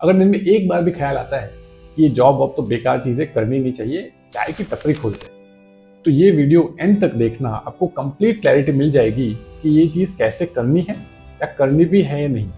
अगर दिन में एक बार भी ख्याल आता है कि ये जॉब वॉब तो बेकार चीजें करनी नहीं चाहिए, चाय की टपरी खोलते हैं, तो ये वीडियो एंड तक देखना, आपको कंप्लीट क्लैरिटी मिल जाएगी कि ये चीज कैसे करनी है या करनी भी है या नहीं।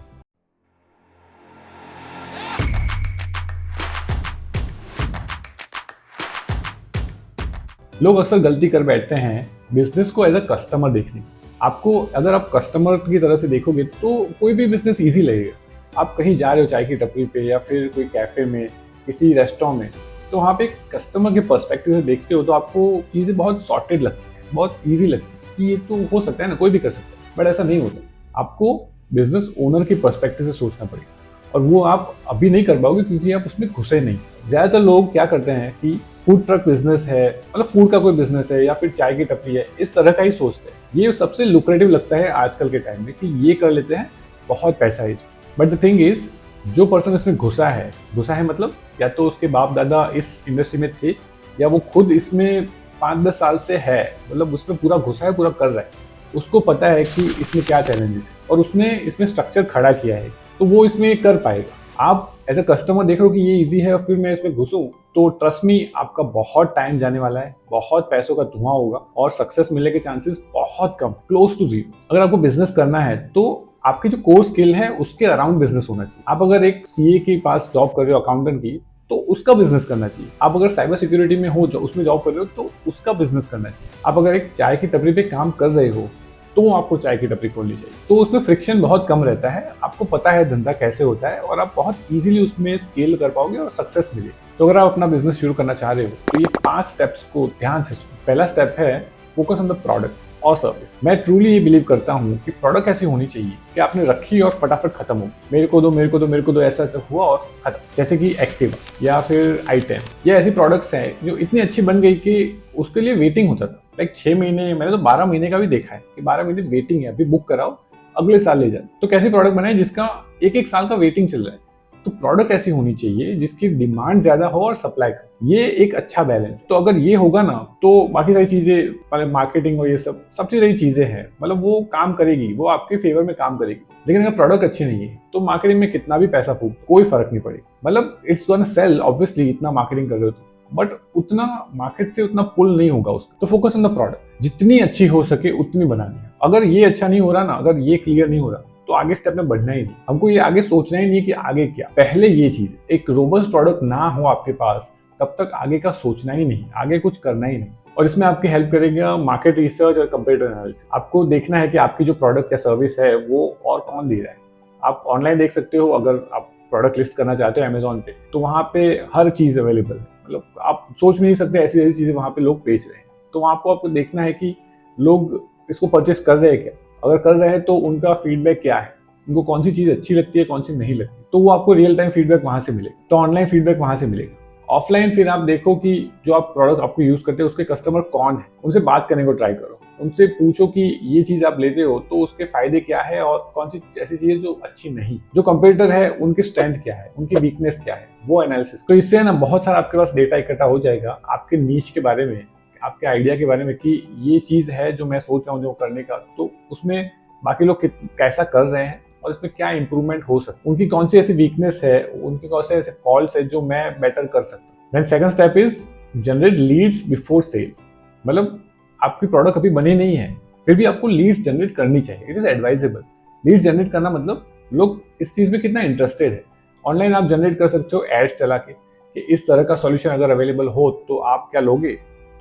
लोग अक्सर गलती कर बैठते हैं बिजनेस को एज अ कस्टमर देखने की। आपको अगर आप कस्टमर की तरह से देखोगे तो कोई भी बिजनेस इजी लगेगा। आप कहीं जा रहे हो चाय की टपरी पे या फिर कोई कैफे में, किसी रेस्टोरेंट में, तो वहाँ पे कस्टमर के पर्सपेक्टिव से देखते हो तो आपको चीज़ें बहुत सॉर्टेड लगती है, बहुत ईजी लगती है कि ये तो हो सकता है ना, कोई भी कर सकता है। बट ऐसा नहीं होता। आपको बिजनेस ओनर के पर्सपेक्टिव से सोचना पड़ेगा और वो आप अभी नहीं कर पाओगे क्योंकि आप उसमें घुसे नहीं। ज़्यादातर लोग क्या करते हैं कि फूड ट्रक बिजनेस है, मतलब फूड का कोई बिजनेस है या फिर चाय की टपरी है, इस तरह का ही सोचते हैं। ये सबसे लुक्रेटिव लगता है आजकल के टाइम में कि ये कर लेते हैं, बहुत पैसा है इसमें। बट द थिंग इज, जो पर्सन इसमें घुसा है मतलब या तो उसके बाप दादा इस इंडस्ट्री में थे या वो खुद इसमें 5-10 साल से है, मतलब उसमें पूरा घुसा है, पूरा कर रहा है, उसको पता है कि इसमें क्या चैलेंजेस है और उसने इसमें स्ट्रक्चर खड़ा किया है, तो वो इसमें कर पाएगा। आप एज अ कस्टमर देख रहे हो कि ये इजी है और फिर मैं इसमें घुसूं, तो ट्रस्ट मी, आपका बहुत टाइम जाने वाला है, बहुत पैसों का धुआं होगा और सक्सेस मिलने के चांसेस बहुत कम, क्लोज टू जीरो। अगर आपको बिजनेस करना है तो आपकी जो कोर स्किल है उसके अराउंड बिजनेस होना चाहिए। आप अगर एक सीए के पास जॉब कर रहे हो, अकाउंटेंट की, तो उसका बिजनेस करना चाहिए। आप अगर साइबर सिक्योरिटी में हो, जो उसमें जॉब कर रहे हो, तो उसका बिजनेस करना चाहिए। आप अगर एक चाय की टपरी पे काम कर रहे हो तो आपको चाय की टपरी खोलनी चाहिए। तो उसमें फ्रिक्शन बहुत कम रहता है, आपको पता है धंधा कैसे होता है और आप बहुत इजीली उसमें स्केल कर पाओगे और सक्सेस मिलेगी। तो अगर आप अपना बिजनेस शुरू करना चाह रहे हो तो ये 5 स्टेप्स को ध्यान से सुनो। पहला स्टेप है फोकस ऑन द प्रोडक्ट और सर्विस। मैं ट्रूली ये बिलीव करता हूँ कि प्रोडक्ट ऐसी होनी चाहिए कि आपने रखी और फटाफट खत्म हो, मेरे को दो मेरे को दो मेरे को दो, ऐसा हुआ और खत्म। जैसे कि एक्टिवा या फिर आईटेम, ये ऐसी प्रोडक्ट्स हैं जो इतनी अच्छी बन गई कि उसके लिए वेटिंग होता था। लाइक 6 महीने, मैंने तो 12 महीने का भी देखा है कि 12 महीने वेटिंग है, अभी बुक कराओ अगले साल ले जाओ। तो कैसी प्रोडक्ट बनाए जिसका एक साल का वेटिंग चल रहा है। तो प्रोडक्ट ऐसी होनी चाहिए जिसकी डिमांड ज्यादा हो और सप्लाई कम, ये एक अच्छा बैलेंस। तो अगर ये होगा ना तो बाकी सारी चीजें, मतलब मार्केटिंग और ये सब सबसे चीजें हैं, मतलब वो काम करेगी, वो आपके फेवर में काम करेगी। लेकिन अगर प्रोडक्ट अच्छी नहीं है तो मार्केटिंग में कितना भी पैसा फूक, कोई फर्क नहीं पड़ेगा। मतलब इट्स गोना सेल ऑब्वियसली, इतना मार्केटिंग कर रहे हो तो, बट उतना मार्केट से उतना पुल नहीं होगा उसका। तो फोकस ऑन द प्रोडक्ट, जितनी अच्छी हो सके उतनी बनानी है। अगर ये अच्छा नहीं हो रहा ना, अगर ये क्लियर नहीं हो रहा, तो आगे स्टेप में बढ़ना ही नहीं। हमको ये आगे सोचना ही नहीं कि आगे क्या, पहले ये चीज। एक रोबस्ट प्रोडक्ट ना हो आपके पास तब तक आगे का सोचना ही नहीं, आगे कुछ करना ही नहीं। और इसमें आपकी हेल्प करेगा मार्केट रिसर्च और कंपेटिटर एनालिसिस। आपको देखना है कि आपकी जो प्रोडक्ट या सर्विस है वो और कौन दे रहा है। आप ऑनलाइन देख सकते हो, अगर आप प्रोडक्ट लिस्ट करना चाहते हो अमेजोन पे, तो वहाँ पे हर चीज अवेलेबल है। मतलब आप सोच भी नहीं सकते ऐसी ऐसी चीजें वहाँ पे लोग बेच रहे हैं। तो वहाँ आपको देखना है कि लोग इसको परचेस कर रहे हैं क्या, अगर कर रहे हैं तो उनका फीडबैक क्या है, उनको कौन सी चीज अच्छी लगती है, कौन सी नहीं लगती, तो वो आपको रियल टाइम फीडबैक वहां से मिलेगा। तो ऑनलाइन फीडबैक वहां से मिलेगा। ऑफलाइन फिर आप देखो कि जो आप प्रोडक्ट आपको यूज करते हैं उसके कस्टमर कौन है, उनसे बात करने को ट्राई करो। उनसे पूछो कि ये चीज आप लेते हो तो उसके फायदे क्या है और कौन सी ऐसी चीज जो अच्छी नहीं, जो कंपेटिटर है उनकी स्ट्रेंथ क्या है, उनकी वीकनेस क्या है, वो एनालिसिस। तो इससे ना बहुत सारा आपके पास डेटा इकट्ठा हो जाएगा आपके नीश के बारे में, आपके आइडिया के बारे में, कि ये चीज है जो मैं सोच रहा हूँ जो करने का, तो उसमें बाकी लोग कैसा कर रहे हैं और इसमें क्या इंप्रूवमेंट हो सकता है, उनकी कौन सी ऐसी वीकनेस है, उनके कौन से ऐसे फॉल्ट्स है जो मैं बेटर कर सकता हूँ। Then second step is generate leads before sales. मतलब आपकी प्रोडक्ट अभी बनी नहीं है, फिर भी आपको लीड्स जनरेट करनी चाहिए। It is advisable. Leads generate करना मतलब लोग इस चीज में कितना इंटरेस्टेड है। ऑनलाइन आप जनरेट कर सकते हो एड्स चला के कि इस तरह का सॉल्यूशन अगर अवेलेबल हो तो आप क्या लोगे,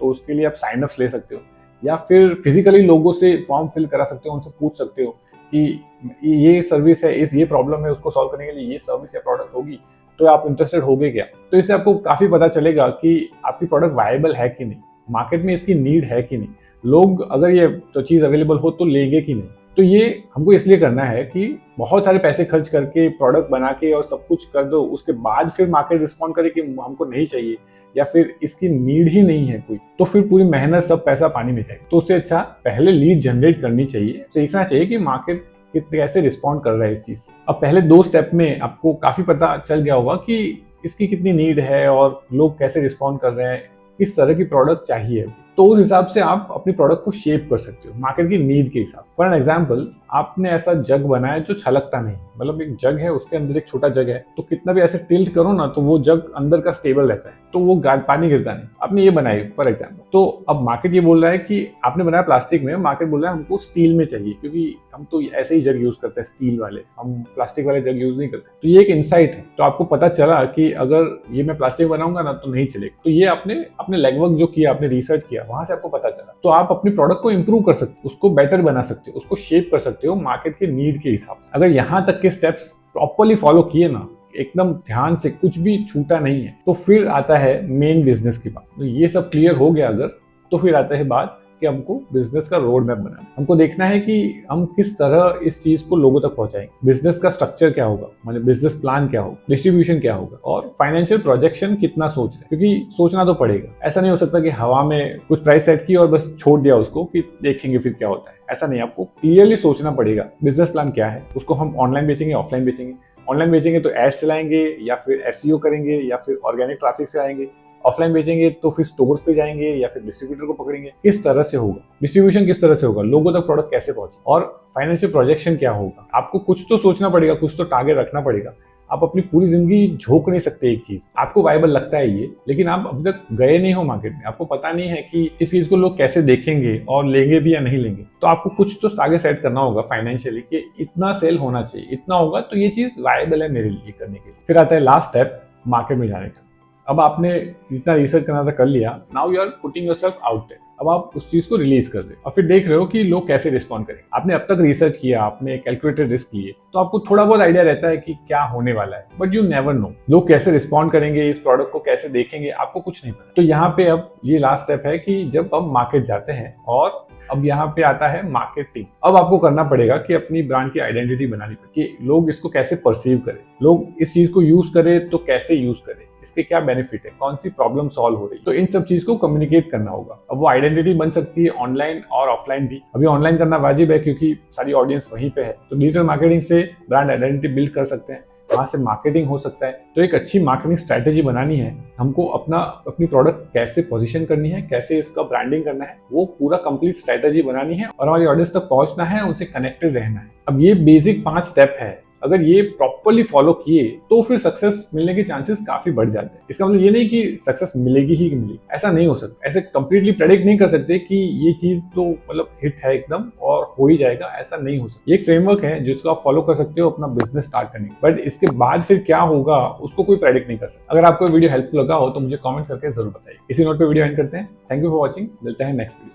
तो उसके लिए आप साइन अप्स ले सकते हो, या फिर फिजिकली लोगों से फॉर्म फिल करा सकते हो, उनसे पूछ सकते हो कि ये सर्विस है, इस ये प्रॉब्लम है, उसको सॉल्व करने के लिए ये सर्विस या प्रोडक्ट होगी, तो आप इंटरेस्टेड होगे क्या। तो इससे आपको काफी पता चलेगा कि आपकी प्रोडक्ट वायबल है कि नहीं, मार्केट में इसकी नीड है कि नहीं, लोग अगर ये तो चीज अवेलेबल हो तो लेंगे कि नहीं। तो ये हमको इसलिए करना है कि बहुत सारे पैसे खर्च करके प्रोडक्ट बना के और सब कुछ कर दो, उसके बाद फिर मार्केट रिस्पॉन्ड करे कि हमको नहीं चाहिए या फिर इसकी नीड ही नहीं है कोई, तो फिर पूरी मेहनत सब पैसा पानी में जाएगा। तो उससे अच्छा पहले लीड जनरेट करनी चाहिए, सीखना चाहिए कि मार्केट कैसे रिस्पॉन्ड कर रहा है इस चीज। अब पहले 2 स्टेप में आपको काफी पता चल गया होगा कि इसकी कितनी नीड है और लोग कैसे रिस्पॉन्ड कर रहे हैं, किस तरह की प्रोडक्ट चाहिए। तो उस हिसाब से आप अपनी प्रोडक्ट को शेप कर सकते हो मार्केट की नीड के हिसाब। फॉर एन एग्जाम्पल, आपने ऐसा जग बनाया जो छलकता नहीं, मतलब एक जग है, उसके अंदर एक छोटा जग है, तो कितना भी ऐसे टिल्ट करो ना तो वो जग अंदर का स्टेबल रहता है, तो वो पानी गिरता नहीं। आपने ये बनाई फॉर एग्जाम्पल, तो अब मार्केट ये बोल रहा है कि आपने बनाया प्लास्टिक में, मार्केट बोल रहा है हमको स्टील में चाहिए, क्योंकि हम तो ऐसे ही जग यूज करते हैं स्टील वाले, हम प्लास्टिक वाले जग यूज नहीं करते। तो ये एक इंसाइट है। तो आपको पता चला कि अगर ये मैं प्लास्टिक बनाऊंगा ना तो नहीं चलेगा, तो ये आपने लेगवर्क जो किया, आपने रिसर्च किया, वहां से आपको पता चला। तो आप अपनी प्रोडक्ट को इंप्रूव कर सकते हो, उसको बेटर बना सकते हो, उसको शेप कर सकते हो मार्केट के नीड के हिसाब से। अगर यहाँ तक के स्टेप्स प्रॉपर्ली फॉलो किए ना, एकदम ध्यान से, कुछ भी छूटा नहीं है, तो फिर आता है मेन बिजनेस की बात। तो ये सब क्लियर हो गया अगर, तो फिर आता है बात कि हमको बिजनेस का रोड मैप बनाना। हमको देखना है कि हम किस तरह इस चीज को लोगों तक पहुंचाएंगे, बिजनेस का स्ट्रक्चर क्या होगा, मतलब बिजनेस प्लान क्या होगा, डिस्ट्रीब्यूशन क्या होगा, और फाइनेंशियल प्रोजेक्शन कितना सोच रहे हैं, क्योंकि सोचना तो पड़ेगा। ऐसा नहीं हो सकता कि हवा में कुछ प्राइस सेट की और बस छोड़ दिया उसको कि देखेंगे फिर क्या होता है। ऐसा नहीं, आपको क्लियरली सोचना पड़ेगा बिजनेस प्लान क्या है, उसको हम ऑनलाइन बेचेंगे, ऑफलाइन बेचेंगे। ऑनलाइन बेचेंगे तो एड्स चलाएंगे, या फिर एसईओ करेंगे, या फिर ऑर्गेनिक ट्रैफिक से आएंगे। ऑफलाइन बेचेंगे तो फिर स्टोर्स पे जाएंगे या फिर डिस्ट्रीब्यूटर को पकड़ेंगे। किस तरह से होगा डिस्ट्रीब्यूशन, किस तरह से होगा, लोगों तक प्रोडक्ट कैसे पहुंचे, और फाइनेंशियल प्रोजेक्शन क्या होगा। आपको कुछ तो सोचना पड़ेगा, कुछ तो टारगेट रखना पड़ेगा। आप अपनी पूरी जिंदगी झोंक नहीं सकते एक चीज। आपको वायबल लगता है ये, लेकिन आप अभी तक गए नहीं हो मार्केट में, आपको पता नहीं है कि इस चीज को लोग कैसे देखेंगे और लेंगे भी या नहीं लेंगे। तो आपको कुछ तो टारगेट सेट करना होगा फाइनेंशियली कि इतना सेल होना चाहिए, इतना होगा तो ये चीज वायबल है मेरे लिए करने के लिए। फिर आता है लास्ट स्टेप, मार्केट में जाने का। अब आपने जितना रिसर्च करना था कर लिया, now you are putting yourself out there. अब आप उस चीज को रिलीज कर रहे हो और फिर देख रहे हो कि लोग कैसे रिस्पॉन्ड करेंगे। आपने अब तक रिसर्च किया, आपने कैलकुलेटेड रिस्क लिए, तो आपको थोड़ा बहुत आइडिया रहता है कि क्या होने वाला है, बट यू नेवर नो लोग कैसे रिस्पॉन्ड करेंगे, इस प्रोडक्ट को कैसे देखेंगे, आपको कुछ नहीं पता। तो यहाँ पे अब ये लास्ट स्टेप है कि जब अब मार्केट जाते हैं, और अब यहाँ पे आता है मार्केटिंग। अब आपको करना पड़ेगा कि अपनी ब्रांड की आइडेंटिटी बनानी पड़ेगी कि लोग इसको कैसे परसीव करें, लोग इस चीज को यूज करें तो कैसे यूज करें, इसके क्या बेनिफिट है, कौन सी प्रॉब्लम सॉल्व हो रही। तो इन सब चीज को कम्युनिकेट करना होगा। अब वो आइडेंटिटी बन सकती है ऑनलाइन और ऑफलाइन भी। अभी ऑनलाइन करना वाजिब है क्योंकि सारी ऑडियंस वहीं पे है, तो डिजिटल मार्केटिंग से ब्रांड आइडेंटिटी बिल्ड कर सकते हैं, वहां से मार्केटिंग हो सकता है। तो एक अच्छी मार्केटिंग स्ट्रेटेजी बनानी है हमको, अपनी प्रोडक्ट कैसे पोजीशन करनी है, कैसे इसका ब्रांडिंग करना है, वो पूरा कंप्लीट स्ट्रेटेजी बनानी है और हमारी ऑडियंस तक पहुंचना है, उनसे कनेक्टेड रहना है। अब ये बेसिक 5 स्टेप है, अगर ये प्रॉपर्ली फॉलो किए तो फिर सक्सेस मिलने के चांसेस काफी बढ़ जाते हैं। इसका मतलब ये नहीं कि सक्सेस मिलेगी ही मिलेगी, ऐसा नहीं हो सकता। ऐसे कंप्लीटली प्रेडिक्ट नहीं कर सकते कि ये चीज तो मतलब हिट है एकदम और हो ही जाएगा, ऐसा नहीं हो सकता। ये एक फ्रेमवर्क है जिसको आप फॉलो कर सकते हो अपना बिजनेस स्टार्ट करने, बट इसके बाद फिर क्या होगा उसको कोई प्रेडिक्ट नहीं कर सकता। अगर आपको वीडियो हेल्पफुल लगा हो तो मुझे कमेंट करके जरूर बताइए। इसी नोट पे वीडियो एंड करते हैं। थैंक यू फॉर वॉचिंग, मिलते हैं नेक्स्ट वीडियो।